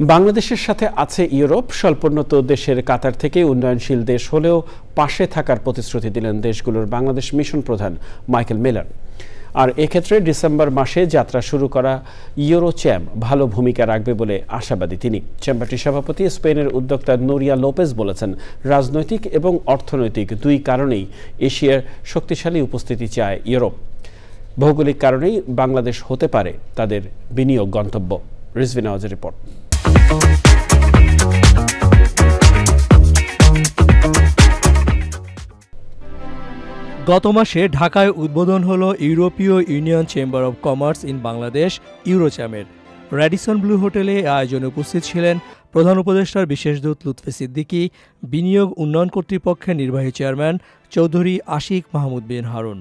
বাংলাদেশের সাথে আছে ইউরোপ। স্বল্পোন্নত দেশের কাতার থেকে উন্নয়নশীল দেশ হলেও পাশে থাকার প্রতিশ্রুতি দিলেন দেশগুলোর বাংলাদেশ মিশন প্রধান মাইকেল মিলার। আর এক্ষেত্রে ডিসেম্বর মাসে যাত্রা শুরু করা ইউরোচ্যাম ভালো ভূমিকা রাখবে বলে আশাবাদী তিনি। চেম্বারটির সভাপতি স্পেনের উদ্যোক্তা নুরিয়া লোপেজ বলেছেন, রাজনৈতিক এবং অর্থনৈতিক দুই কারণেই এশিয়ার শক্তিশালী উপস্থিতি চায় ইউরোপ। ভৌগোলিক কারণেই বাংলাদেশ হতে পারে তাদের বিনিয়োগ গন্তব্য। রিজভি নওয়াজের রিপোর্ট। গত মাসে ঢাকায় উদ্বোধন হলো ইউরোপীয় union chamber of commerce in Bangladesh ইউরোচ্যামের। র্যাডিসন ব্লু হোটেলে আয়োজনে উপস্থিত ছিলেন প্রধান উপদেষ্টার বিশেষ দূত লুৎফি সিদ্দিকী, বিনিয়োগ উন্নয়ন কর্তৃপক্ষের নির্বাহী চেয়ারম্যান চৌধুরী আশিক মাহমুদ বিন হারুন।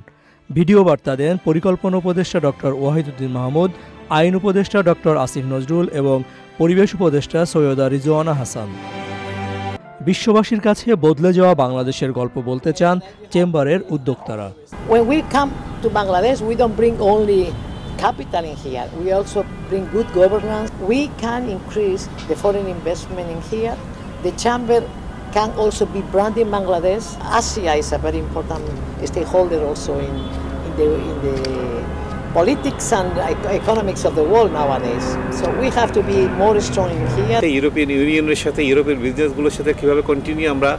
ভিডিও বার্তা দেন পরিকল্পনা উপদেষ্টা ডক্টর ওয়াহিদুদ্দিন মাহমুদ, আইন উপদেষ্টা ডক্টর আসিফ নজরুল এবং পরিবেশ উপদেষ্টা সৈয়দা রিজওয়ানা হাসান। বিশ্ববাসীর কাছে বদলে যাওয়া বাংলাদেশের গল্প বলতে চান চেম্বারের উদ্যোক্তারা। When we come to Bangladesh, we don't bring only capital in here. We also bring good governance. We can increase the foreign investment in here. The chamber can also be branding Bangladesh. Asia is a very important stakeholder also in the politics and economics of the world nowadays. So we have to be more strong in here. European Union's সাথে ইউরোপের বিজনেসগুলোর সাথে কিভাবে continue আমরা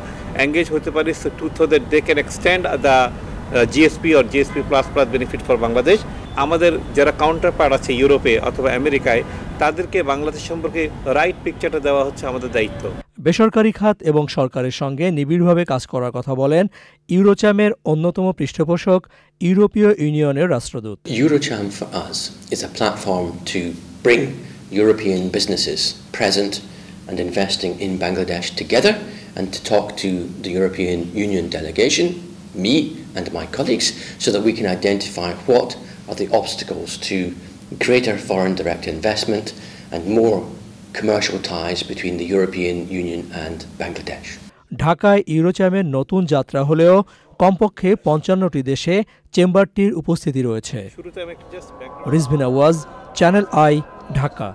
engage হতে পারি so that they can extend the GSP or GSP plus benefit for Bangladesh. আমাদের যারা counter part আছে ইউরোপে অথবা আমেরিকায় তাদেরকে বাংলাদেশ সম্পর্কে রাইট পিকচারটা দেওয়া হচ্ছে আমাদের দায়িত্ব। বেসরকারি খাত এবং সরকারের সঙ্গে নিবিড়ভাবে কাজ করার কথা বলেন ইউরোচ্যামের অন্যতম পৃষ্ঠপোষক ইউরোপীয় ইউনিয়নের রাষ্ট্রদূত। Eurocham for us is a platform to bring European businesses present and investing in Bangladesh together and to talk to the European Union delegation, me and my colleagues, so that we can identify what are the obstacles to greater foreign direct investment and more commercial ties between the European Union and Bangladesh. ঢাকায় ইউরোচ্যামের নতুন যাত্রা হলেও কমপক্ষে ৫৫টি দেশে চেম্বারটির উপস্থিতি রয়েছে। Rizvi Nawaz, channel I, Dhaka.